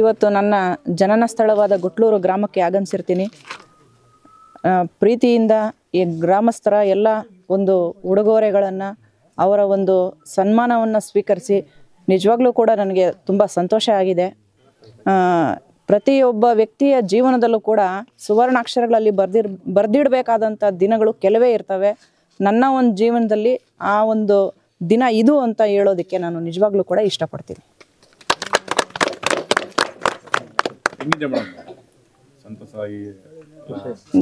ಇವತ್ತು ನನ್ನ ಜನನ ಸ್ಥಳವಾದ ಗುಟ್ಲೂರು ಗ್ರಾಮಕ್ಕೆ ಆಗಮಿಸಿರ್ತೀನಿ. ಪ್ರೀತಿಯಿಂದ ಈ ಗ್ರಾಮಸ್ಥರ ಎಲ್ಲ ಒಂದು ಉಡುಗೊರೆಗಳನ್ನು ಅವರ ಒಂದು ಸನ್ಮಾನವನ್ನು ಸ್ವೀಕರಿಸಿ ನಿಜವಾಗ್ಲೂ ಕೂಡ ನನಗೆ ತುಂಬ ಸಂತೋಷ ಆಗಿದೆ. ಪ್ರತಿಯೊಬ್ಬ ವ್ಯಕ್ತಿಯ ಜೀವನದಲ್ಲೂ ಕೂಡ ಸುವರ್ಣಾಕ್ಷರಗಳಲ್ಲಿ ಬರೆದಿಡಬೇಕಾದಂಥ ದಿನಗಳು ಕೆಲವೇ ಇರ್ತವೆ. ನನ್ನ ಒಂದು ಜೀವನದಲ್ಲಿ ಆ ಒಂದು ದಿನ ಇದು ಅಂತ ಹೇಳೋದಕ್ಕೆ ನಾನು ನಿಜವಾಗ್ಲೂ ಕೂಡ ಇಷ್ಟಪಡ್ತೀನಿ.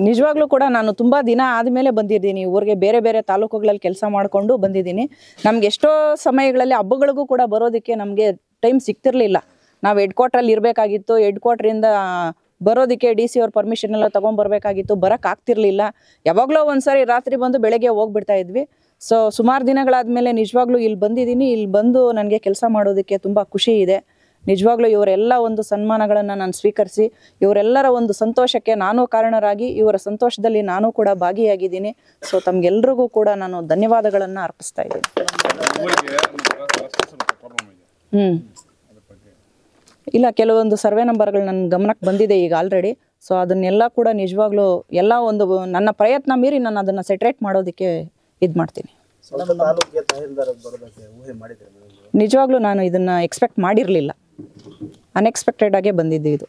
ನಿಜವಾಗ್ಲೂ ಕೂಡ ನಾನು ತುಂಬ ದಿನ ಆದಮೇಲೆ ಬಂದಿದ್ದೀನಿ ಊರಿಗೆ. ಬೇರೆ ಬೇರೆ ತಾಲೂಕುಗಳಲ್ಲಿ ಕೆಲಸ ಮಾಡಿಕೊಂಡು ಬಂದಿದ್ದೀನಿ. ನಮ್ಗೆ ಎಷ್ಟೋ ಸಮಯಗಳಲ್ಲಿ ಹಬ್ಬಗಳಿಗೂ ಕೂಡ ಬರೋದಕ್ಕೆ ನಮಗೆ ಟೈಮ್ ಸಿಗ್ತಿರ್ಲಿಲ್ಲ. ನಾವು ಹೆಡ್ ಕ್ವಾರ್ಟ್ರಲ್ಲಿ ಇರಬೇಕಾಗಿತ್ತು. ಹೆಡ್ ಕ್ವಾರ್ಟ್ರಿಂದ ಬರೋದಕ್ಕೆ DC ಅವ್ರ ಪರ್ಮಿಷನ್ ಎಲ್ಲ ತೊಗೊಂಬರ್ಬೇಕಾಗಿತ್ತು. ಬರೋಕ್ಕಾಗ್ತಿರ್ಲಿಲ್ಲ. ಯಾವಾಗಲೂ ಒಂದ್ಸರಿ ರಾತ್ರಿ ಬಂದು ಬೆಳಗ್ಗೆ ಹೋಗ್ಬಿಡ್ತಾ ಇದ್ವಿ. ಸೊ ಸುಮಾರು ದಿನಗಳಾದಮೇಲೆ ನಿಜವಾಗ್ಲೂ ಇಲ್ಲಿ ಬಂದಿದ್ದೀನಿ. ಇಲ್ಲಿ ಬಂದು ನನಗೆ ಕೆಲಸ ಮಾಡೋದಕ್ಕೆ ತುಂಬ ಖುಷಿ ಇದೆ. ನಿಜವಾಗ್ಲೂ ಇವರೆಲ್ಲ ಒಂದು ಸನ್ಮಾನಗಳನ್ನು ನಾನು ಸ್ವೀಕರಿಸಿ ಇವರೆಲ್ಲರ ಒಂದು ಸಂತೋಷಕ್ಕೆ ನಾನು ಕಾರಣರಾಗಿ ಇವರ ಸಂತೋಷದಲ್ಲಿ ನಾನು ಕೂಡ ಭಾಗಿಯಾಗಿದ್ದೀನಿ. ಸೊ ತಮಗೆಲ್ರಿಗೂ ಕೂಡ ನಾನು ಧನ್ಯವಾದಗಳನ್ನು ಅರ್ಪಿಸ್ತಾ ಇದ್ದೀನಿ. ಇಲ್ಲ, ಕೆಲವೊಂದು ಸರ್ವೆ ನಂಬರ್ಗಳು ನನ್ನ ಗಮನಕ್ಕೆ ಬಂದಿದೆ ಈಗ ಆಲ್ರೆಡಿ. ಸೊ ಅದನ್ನೆಲ್ಲ ಕೂಡ ನಿಜವಾಗ್ಲೂ ಎಲ್ಲ ಒಂದು ನನ್ನ ಪ್ರಯತ್ನ ಮೀರಿ ನಾನು ಅದನ್ನು ಸೆಟ್ರೇಟ್ ಮಾಡೋದಕ್ಕೆ ಇದು ಮಾಡ್ತೀನಿ. ನಿಜವಾಗ್ಲೂ ನಾನು ಇದನ್ನು ಎಕ್ಸ್ಪೆಕ್ಟ್ ಮಾಡಿರಲಿಲ್ಲ. ಅನ್ಎಕ್ಸ್ಪೆಕ್ಟೆಡ್ ಆಗೇ ಬಂದಿದ್ದು ಇದು.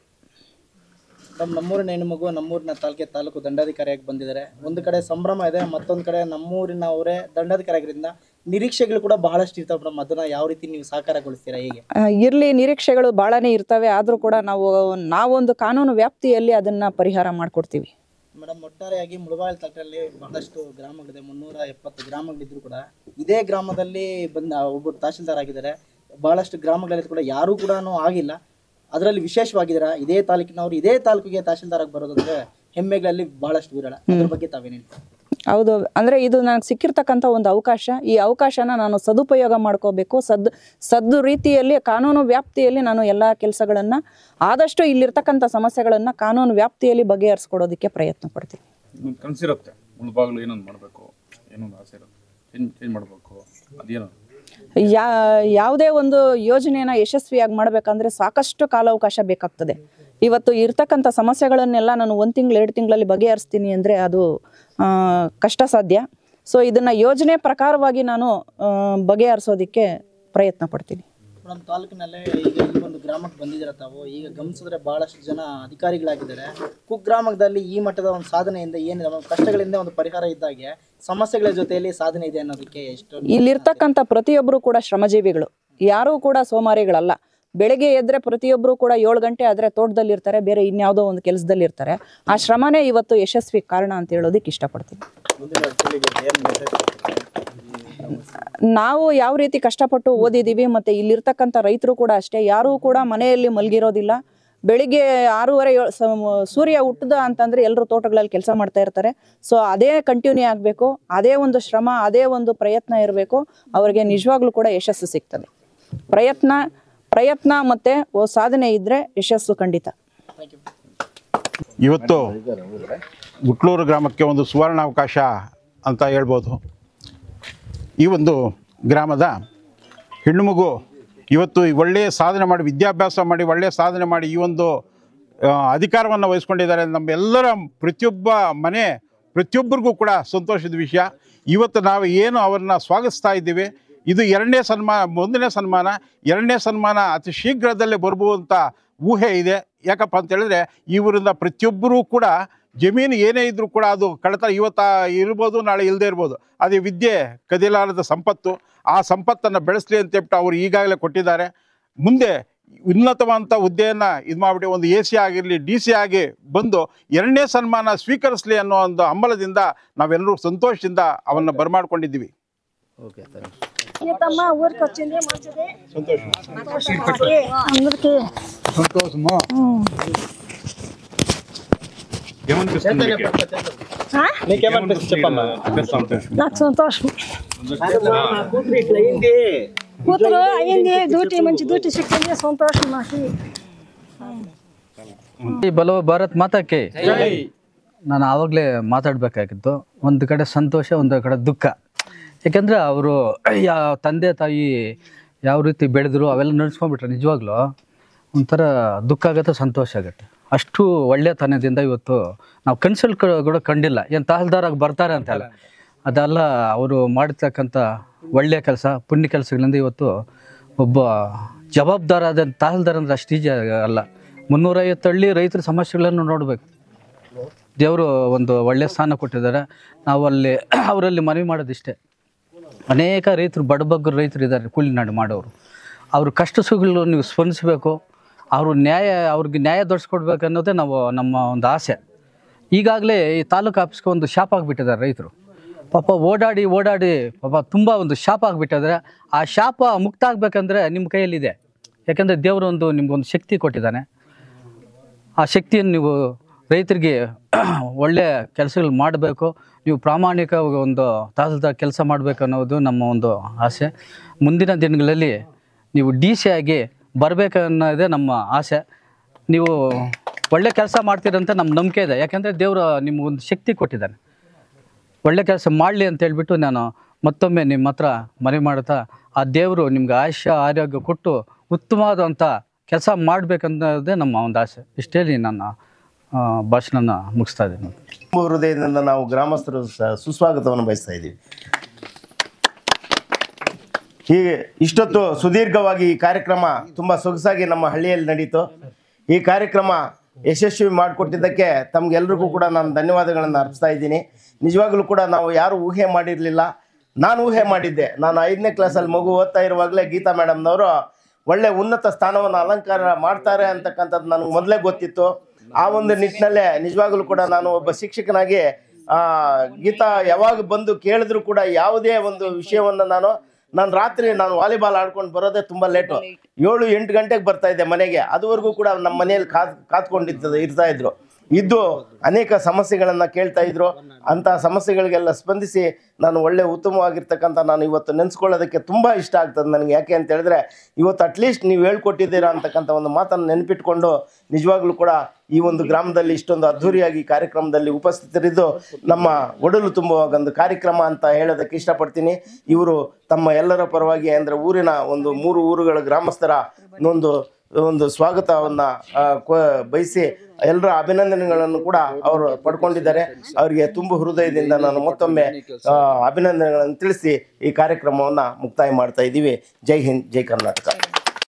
ನಮ್ಮೂರಿನ ಹೆಣ್ಣುಮಗು ನಮ್ಮೂರಿನ ತಾಲೂಕು ದಂಡಾಧಿಕಾರಿಯಾಗಿ ಬಂದಿದ್ದಾರೆ. ಒಂದು ಕಡೆ ಸಂಭ್ರಮ ಇದೆ, ಮತ್ತೊಂದು ಕಡೆ ನಮ್ಮೂರಿನವರೇ ದಂಡಾಧಿಕಾರಿಯಾಗಿದ್ದರಿಂದ ನಿರೀಕ್ಷೆಗಳು ಕೂಡ ಬಹಳಷ್ಟು ಇರ್ತಾವೆ ಮೇಡಮ್. ಅದನ್ನ ಯಾವ ರೀತಿ ನೀವು ಸಾಕಾರಗೊಳಿಸ್ತೀರಾ? ಹೇಗೆ ಇರಲಿ, ನಿರೀಕ್ಷೆಗಳು ಭಾಳನೇ ಇರ್ತವೆ. ಆದರೂ ಕೂಡ ನಾವೊಂದು ಕಾನೂನು ವ್ಯಾಪ್ತಿಯಲ್ಲಿ ಅದನ್ನು ಪರಿಹಾರ ಮಾಡಿಕೊಡ್ತೀವಿ ಮೇಡಮ್. ಒಟ್ಟಾರೆಯಾಗಿ ಮುಳಬಾಗಿಲು ತಾಲೂಕಿನಲ್ಲಿ ಬಹಳಷ್ಟು ಗ್ರಾಮಗಳಿದೆ, 370 ಗ್ರಾಮಗಳಿದ್ರು ಕೂಡ ಇದೇ ಗ್ರಾಮದಲ್ಲಿ ಒಬ್ಬರು ತಹಶೀಲ್ದಾರ್ ಆಗಿದ್ದಾರೆ. ಬಹಳಷ್ಟು ಗ್ರಾಮಗಳಲ್ಲಿ ಕೂಡ ಯಾರೂ ಕೂಡ ಆಗಿಲ್ಲ. ಅದರಲ್ಲಿ ವಿಶೇಷವಾಗಿದ್ದೀರಾ, ಇದೇ ತಾಲೂಕಿನವರು ಇದೇ ತಾಲೂಕಿಗೆ ತಹಶೀಲ್ದಾರ್ ಆಗಿ ಬರೋದಂದ್ರೆ ಹೆಮ್ಮೆಗಳಲ್ಲಿ ಬಹಳಷ್ಟು ವಿರಳ. ಅದ್ರ ಬಗ್ಗೆ ತಾವೇನು ಹೇಳ್ತೀರಾ? ಹೌದು, ಅಂದರೆ ಇದು ನನಗೆ ಸಿಕ್ಕಿರ್ತಕ್ಕಂಥ ಒಂದು ಅವಕಾಶ. ಈ ಅವಕಾಶನ ನಾನು ಸದುಪಯೋಗ ಮಾಡ್ಕೋಬೇಕು. ಸದ್ದು ರೀತಿಯಲ್ಲಿ ಕಾನೂನು ವ್ಯಾಪ್ತಿಯಲ್ಲಿ ನಾನು ಎಲ್ಲ ಕೆಲಸಗಳನ್ನು ಆದಷ್ಟು ಇಲ್ಲಿರ್ತಕ್ಕಂಥ ಸಮಸ್ಯೆಗಳನ್ನು ಕಾನೂನು ವ್ಯಾಪ್ತಿಯಲ್ಲಿ ಬಗೆಹರಿಸ್ಕೊಡೋದಕ್ಕೆ ಪ್ರಯತ್ನ ಪಡ್ತೀನಿ. ಕನಸಿರುತ್ತೆ ಮುಳಬಾಗಿಲು ಏನೊಂದು ಮಾಡಬೇಕು, ಏನೊಂದು ಆಸೆ ಇರುತ್ತೆ, ಚೇಂಜ್ ಮಾಡಬೇಕು, ಅದೇನು ಯಾವುದೇ ಒಂದು ಯೋಜನೆಯನ್ನು ಯಶಸ್ವಿಯಾಗಿ ಮಾಡಬೇಕಂದ್ರೆ ಸಾಕಷ್ಟು ಕಾಲಾವಕಾಶ ಬೇಕಾಗ್ತದೆ. ಇವತ್ತು ಇರ್ತಕ್ಕಂಥ ಸಮಸ್ಯೆಗಳನ್ನೆಲ್ಲ ನಾನು 1 ತಿಂಗಳು 2 ತಿಂಗಳಲ್ಲಿ ಬಗೆಹರಿಸ್ತೀನಿ ಅಂದರೆ ಅದು ಕಷ್ಟ ಸಾಧ್ಯ. ಸೊ ಇದನ್ನು ಯೋಜನೆ ಪ್ರಕಾರವಾಗಿ ನಾನು ಬಗೆಹರಿಸೋದಕ್ಕೆ ಪ್ರಯತ್ನ ಪಡ್ತೀನಿ. ನಮ್ಮ ತಾಲೂಕಿನಲ್ಲೇ ಈಗ ಈ ಒಂದು ಗ್ರಾಮಕ್ಕೆ ಬಂದಿದ್ದೀರ ತಾವು. ಈಗ ಗಮನಿಸಿದ್ರೆ ಬಹಳಷ್ಟು ಜನ ಅಧಿಕಾರಿಗಳಾಗಿದ್ದಾರೆ. ಕುಗ್ರಾಮದಲ್ಲಿ ಈ ಮಟ್ಟದ ಒಂದು ಸಾಧನೆಯಿಂದ ಏನಿದೆ, ಕಷ್ಟಗಳಿಂದ ಒಂದು ಪರಿಹಾರ ಇದ್ದಾಗೆ ಸಮಸ್ಯೆಗಳ ಜೊತೆಯಲ್ಲಿ ಸಾಧನೆ ಇದೆ ಅನ್ನೋದಕ್ಕೆ ಎಷ್ಟು ಇಲ್ಲಿರ್ತಕ್ಕಂಥ ಪ್ರತಿಯೊಬ್ಬರು ಕೂಡ ಶ್ರಮಜೀವಿಗಳು, ಯಾರೂ ಕೂಡ ಸೋಮಾರಿಗಳಲ್ಲ. ಬೆಳಗ್ಗೆ ಎದ್ರೆ ಪ್ರತಿಯೊಬ್ಬರು ಕೂಡ 7 ಗಂಟೆ ಆದರೆ ತೋಟದಲ್ಲಿ ಇರ್ತಾರೆ, ಬೇರೆ ಇನ್ಯಾವುದೋ ಒಂದು ಕೆಲಸದಲ್ಲಿ ಇರ್ತಾರೆ. ಆ ಶ್ರಮನೇ ಇವತ್ತು ಯಶಸ್ವಿ ಕಾರಣ ಅಂತ ಹೇಳೋದಕ್ಕೆ ಇಷ್ಟಪಡ್ತೀನಿ. ನಾವು ಯಾವ ರೀತಿ ಕಷ್ಟಪಟ್ಟು ಓದಿದ್ದೀವಿ, ಮತ್ತು ಇಲ್ಲಿರ್ತಕ್ಕಂಥ ರೈತರು ಕೂಡ ಅಷ್ಟೇ, ಯಾರೂ ಕೂಡ ಮನೆಯಲ್ಲಿ ಮಲಗಿರೋದಿಲ್ಲ. ಬೆಳಿಗ್ಗೆ 6:30 ಸೂರ್ಯ ಹುಟ್ಟದ ಅಂತಂದರೆ ಎಲ್ಲರೂ ತೋಟಗಳಲ್ಲಿ ಕೆಲಸ ಮಾಡ್ತಾ ಇರ್ತಾರೆ. ಸೊ ಅದೇ ಕಂಟಿನ್ಯೂ ಆಗಬೇಕು, ಅದೇ ಒಂದು ಶ್ರಮ, ಅದೇ ಒಂದು ಪ್ರಯತ್ನ ಇರಬೇಕು. ಅವರಿಗೆ ನಿಜವಾಗ್ಲೂ ಕೂಡ ಯಶಸ್ಸು ಸಿಗ್ತದೆ. ಪ್ರಯತ್ನ ಮತ್ತು ಸಾಧನೆ ಇದ್ದರೆ ಯಶಸ್ಸು ಖಂಡಿತ. ಇವತ್ತು ಗುಟ್ಲೂರು ಗ್ರಾಮಕ್ಕೆ ಒಂದು ಸುವರ್ಣಾವಕಾಶ ಅಂತ ಹೇಳ್ಬೋದು. ಈ ಒಂದು ಗ್ರಾಮದ ಹೆಣ್ಣುಮಗು ಇವತ್ತು ಒಳ್ಳೆಯ ಸಾಧನೆ ಮಾಡಿ, ವಿದ್ಯಾಭ್ಯಾಸ ಮಾಡಿ ಒಳ್ಳೆಯ ಸಾಧನೆ ಮಾಡಿ ಈ ಒಂದು ಅಧಿಕಾರವನ್ನು ವಹಿಸ್ಕೊಂಡಿದ್ದಾರೆ. ನಮ್ಮೆಲ್ಲರ ಪ್ರತಿಯೊಬ್ಬರಿಗೂ ಕೂಡ ಸಂತೋಷದ ವಿಷಯ. ಇವತ್ತು ನಾವು ಏನು ಅವ್ರನ್ನ ಸ್ವಾಗತಿಸ್ತಾ ಇದ್ದೀವಿ. ಇದು 2ನೇ ಸನ್ಮಾನ, 1ನೇ ಸನ್ಮಾನ, 2ನೇ ಸನ್ಮಾನ ಅತಿ ಶೀಘ್ರದಲ್ಲೇ ಬರ್ಬೋದಂತ ಊಹೆ ಇದೆ. ಯಾಕಪ್ಪ ಅಂತ ಹೇಳಿದ್ರೆ ಇವರಿಂದ ಪ್ರತಿಯೊಬ್ಬರೂ ಕೂಡ ಜಮೀನು ಏನೇ ಇದ್ದರೂ ಕೂಡ ಅದು ಕಳೆತ ಇವತ್ತು ಇರ್ಬೋದು, ನಾಳೆ ಇಲ್ಲದೆ ಇರ್ಬೋದು. ಅದೇ ವಿದ್ಯೆ ಕದಿಲಾರದ ಸಂಪತ್ತು. ಆ ಸಂಪತ್ತನ್ನು ಬೆಳೆಸಲಿ ಅಂತೇಳ್ಬಿಟ್ಟು ಅವರು ಈಗಾಗಲೇ ಕೊಟ್ಟಿದ್ದಾರೆ. ಮುಂದೆ ಉನ್ನತವಾದಂಥ ಹುದ್ದೆಯನ್ನು ಇದು ಮಾಡಿಬಿಟ್ಟು ಒಂದು AC ಆಗಿರಲಿ, DC ಆಗಿ ಬಂದು 2ನೇ ಸನ್ಮಾನ ಸ್ವೀಕರಿಸಲಿ ಅನ್ನೋ ಒಂದು ಹಂಬಲದಿಂದ ನಾವೆಲ್ಲರೂ ಸಂತೋಷದಿಂದ ಅವನ್ನು ಬರಮಾಡ್ಕೊಂಡಿದ್ದೀವಿ. ఓకే సీతమ్మ ఊరికి వచ్చింది మంచిది అందరికి సంతోషమా ఏమనిపిస్తుంది నీకేమనిపిస్తుంది చెప్పమ్మా నాకు సంతోషం కూతురు అయింది డ్యూటీ మంచి డ్యూటీ సిక్కింది సంతోషం నాకు ಬಲೋ ಭಾರತ್ ಮಾತಾಕ್ಕೆ ನಾನು ಆವಾಗಲೇ ಮಾತಾಡಬೇಕಾಗಿತ್ತು. ಒಂದು ಕಡೆ ಸಂತೋಷ, ಒಂದು ಕಡೆ ದುಃಖ. ಯಾಕೆಂದರೆ ಅವರು ತಂದೆ ತಾಯಿ ಯಾವ ರೀತಿ ಬೆಳೆದ್ರು ಅವೆಲ್ಲ ನಡೆಸ್ಕೊಂಡ್ಬಿಟ್ರೆ ನಿಜವಾಗ್ಲೂ ಒಂಥರ ದುಃಖ ಆಗುತ್ತೆ, ಸಂತೋಷ ಆಗುತ್ತೆ. ಅಷ್ಟು ಒಳ್ಳೆತನದಿಂದ ಇವತ್ತು ನಾವು ಕನ್ಸಲ್ಲಿ ಕೂಡ ಕಂಡಿಲ್ಲ. ಏನು ತಹಸೀಲ್ದಾರಾಗಿ ಬರ್ತಾರೆ ಅಂತಲ್ಲ, ಅದೆಲ್ಲ ಅವರು ಮಾಡಿರ್ತಕ್ಕಂಥ ಒಳ್ಳೆಯ ಕೆಲಸ, ಪುಣ್ಯ ಕೆಲಸಗಳಿಂದ ಇವತ್ತು ಒಬ್ಬ ಜವಾಬ್ದಾರಾದ ತಹಸೀಲ್ದಾರ್ ಅಂದರೆ ಅಷ್ಟು ಈಜಿ ಅಲ್ಲ. 350 ಹಳ್ಳಿ ರೈತರ ಸಮಸ್ಯೆಗಳನ್ನು ನೋಡಬೇಕು. ದೇವರು ಒಂದು ಒಳ್ಳೆಯ ಸ್ಥಾನ ಕೊಟ್ಟಿದ್ದಾರೆ. ನಾವು ಅವರಲ್ಲಿ ಮನವಿ ಮಾಡೋದಿಷ್ಟೇ, ಅನೇಕ ರೈತರು ಬಡಬಗ್ಗರು ರೈತರು ಇದ್ದಾರೆ, ಕೂಲಿ ನಾಡು ಮಾಡೋರು. ಅವ್ರ ಕಷ್ಟ ಸುಖಗಳು ನೀವು ಸ್ಪಂದಿಸಬೇಕು, ಅವ್ರಿಗೆ ನ್ಯಾಯ ದೊರಕಿಸ್ಕೊಡ್ಬೇಕು ಅನ್ನೋದೇ ನಮ್ಮ ಒಂದು ಆಸೆ. ಈಗಾಗಲೇ ಈ ತಾಲೂಕು ಆಫೀಸ್ಗೆ ಒಂದು ಶಾಪ್ ಆಗಿಬಿಟ್ಟಿದ್ದಾರೆ ರೈತರು. ಪಾಪ ಓಡಾಡಿ ಪಾಪ ತುಂಬ ಒಂದು ಶಾಪ್ ಆಗಿಬಿಟ್ಟಿದ್ದಾರೆ. ಆ ಶಾಪ ಮುಕ್ತ ಆಗಬೇಕಂದ್ರೆ ನಿಮ್ಮ ಕೈಯಲ್ಲಿದೆ. ಯಾಕೆಂದರೆ ದೇವರು ನಿಮ್ಗೊಂದು ಶಕ್ತಿ ಕೊಟ್ಟಿದ್ದಾನೆ. ಆ ಶಕ್ತಿಯನ್ನು ನೀವು ರೈತರಿಗೆ ಒಳ್ಳೆಯ ಕೆಲಸಗಳು ಮಾಡಬೇಕು. ನೀವು ಪ್ರಾಮಾಣಿಕ ಒಂದು ತಹಸೀಲ್ದಾರ್ ಕೆಲಸ ಮಾಡಬೇಕು ಅನ್ನೋದು ನಮ್ಮ ಒಂದು ಆಸೆ. ಮುಂದಿನ ದಿನಗಳಲ್ಲಿ ನೀವು DC ಆಗಿ ಬರಬೇಕನ್ನೋದೇ ನಮ್ಮ ಆಸೆ. ನೀವು ಒಳ್ಳೆ ಕೆಲಸ ಮಾಡ್ತೀರಂತ ನಮ್ಮ ನಂಬಿಕೆ ಇದೆ. ಯಾಕೆಂದರೆ ದೇವರು ನಿಮಗೊಂದು ಶಕ್ತಿ ಕೊಟ್ಟಿದ್ದಾನೆ. ಒಳ್ಳೆ ಕೆಲಸ ಮಾಡಲಿ ಅಂತ ಹೇಳ್ಬಿಟ್ಟು ನಾನು ಮತ್ತೊಮ್ಮೆ ನಿಮ್ಮ ಹತ್ರ ಮನವಿ ಮಾಡ್ತಾ, ಆ ದೇವರು ನಿಮ್ಗೆ ಆಯುಷ್ಯ ಆರೋಗ್ಯ ಕೊಟ್ಟು ಉತ್ತಮವಾದಂಥ ಕೆಲಸ ಮಾಡಬೇಕನ್ನೋದೇ ನಮ್ಮ ಒಂದು ಆಸೆ. ಇಷ್ಟೇ ನನ್ನ ಭಾಷಣನ ಮುಗಿಸ್ತಾ ಇದ್ದೀನಿ. ತುಂಬ ಹೃದಯದಿಂದ ನಾವು ಗ್ರಾಮಸ್ಥರು ಸುಸ್ವಾಗತವನ್ನು ಬಯಸ್ತಾ ಇದ್ದೀವಿ. ಹೀಗೆ ಇಷ್ಟೊತ್ತು ಸುದೀರ್ಘವಾಗಿ ಈ ಕಾರ್ಯಕ್ರಮ ತುಂಬ ಸೊಗಸಾಗಿ ನಮ್ಮ ಹಳ್ಳಿಯಲ್ಲಿ ನಡೀತು. ಈ ಕಾರ್ಯಕ್ರಮ ಯಶಸ್ವಿ ಮಾಡಿಕೊಟ್ಟಿದ್ದಕ್ಕೆ ತಮಗೆಲ್ರಿಗೂ ಕೂಡ ನಾನು ಧನ್ಯವಾದಗಳನ್ನು ಅರ್ಪಿಸ್ತಾ ಇದ್ದೀನಿ. ನಿಜವಾಗ್ಲೂ ಕೂಡ ನಾವು ಯಾರೂ ಊಹೆ ಮಾಡಿರಲಿಲ್ಲ. ನಾನು ಊಹೆ ಮಾಡಿದ್ದೆ. ನಾನು 5ನೇ ಕ್ಲಾಸಲ್ಲಿ ಮಗು ಓದ್ತಾ ಇರುವಾಗಲೇ ಗೀತಾ ಮೇಡಮ್ನವರು ಒಳ್ಳೆ ಉನ್ನತ ಸ್ಥಾನವನ್ನು ಅಲಂಕಾರ ಮಾಡ್ತಾರೆ ಅಂತಕ್ಕಂಥದ್ದು ನನಗೆ ಮೊದಲೇ ಗೊತ್ತಿತ್ತು. ಆ ಒಂದು ನಿಟ್ಟಿನಲ್ಲೇ ನಿಜವಾಗ್ಲೂ ಕೂಡ ನಾನು ಒಬ್ಬ ಶಿಕ್ಷಕನಾಗಿ ಗೀತಾ ಯಾವಾಗ ಬಂದು ಕೇಳಿದ್ರು ಕೂಡ ಯಾವುದೇ ಒಂದು ವಿಷಯವನ್ನು ನಾನು ರಾತ್ರಿ ವಾಲಿಬಾಲ್ ಆಡ್ಕೊಂಡು ಬರೋದೇ ತುಂಬ ಲೇಟು. 7-8 ಗಂಟೆಗೆ ಬರ್ತಾ ಇದ್ದೆ ಮನೆಗೆ. ಅದುವರೆಗೂ ಕೂಡ ನಮ್ಮ ಮನೆಯಲ್ಲಿ ಇರ್ತಾ ಇದ್ರು. ಅನೇಕ ಸಮಸ್ಯೆಗಳನ್ನು ಕೇಳ್ತಾ ಇದ್ರು. ಅಂಥ ಸಮಸ್ಯೆಗಳಿಗೆಲ್ಲ ಸ್ಪಂದಿಸಿ ನಾನು ಒಳ್ಳೆ ಉತ್ತಮವಾಗಿರ್ತಕ್ಕಂಥ ನಾನು ಇವತ್ತು ನೆನೆಸ್ಕೊಳ್ಳೋದಕ್ಕೆ ತುಂಬ ಇಷ್ಟ ಆಗ್ತದೆ ನನಗೆ. ಯಾಕೆ ಅಂತ ಹೇಳಿದ್ರೆ ಇವತ್ತು ಅಟ್ಲೀಸ್ಟ್ ನೀವು ಹೇಳ್ಕೊಟ್ಟಿದ್ದೀರಾ ಅಂತಕ್ಕಂಥ ಒಂದು ಮಾತನ್ನು ನೆನಪಿಟ್ಕೊಂಡು ನಿಜವಾಗ್ಲೂ ಕೂಡ ಈ ಒಂದು ಗ್ರಾಮದಲ್ಲಿ ಇಷ್ಟೊಂದು ಅದ್ಧೂರಿಯಾಗಿ ಕಾರ್ಯಕ್ರಮದಲ್ಲಿ ಉಪಸ್ಥಿತರಿದ್ದು ನಮ್ಮ ಒಡಲು ತುಂಬುವ ಒಂದು ಕಾರ್ಯಕ್ರಮ ಅಂತ ಹೇಳೋದಕ್ಕೆ ಇಷ್ಟಪಡ್ತೀನಿ. ಇವರು ತಮ್ಮ ಎಲ್ಲರ ಪರವಾಗಿ ಅಂದರೆ ಊರಿನ ಒಂದು 3 ಊರುಗಳ ಗ್ರಾಮಸ್ಥರ ಒಂದು ಸ್ವಾಗತವನ್ನು ಬಯಸಿ ಎಲ್ಲರ ಅಭಿನಂದನೆಗಳನ್ನು ಕೂಡ ಅವರು ಪಡ್ಕೊಂಡಿದ್ದಾರೆ. ಅವರಿಗೆ ತುಂಬ ಹೃದಯದಿಂದ ನಾನು ಮತ್ತೊಮ್ಮೆ ಅಭಿನಂದನೆಗಳನ್ನು ತಿಳಿಸಿ ಈ ಕಾರ್ಯಕ್ರಮವನ್ನು ಮುಕ್ತಾಯ ಮಾಡ್ತಾ ಇದ್ದೀವಿ. ಜೈ ಹಿಂದ್, ಜೈ ಕರ್ನಾಟಕ.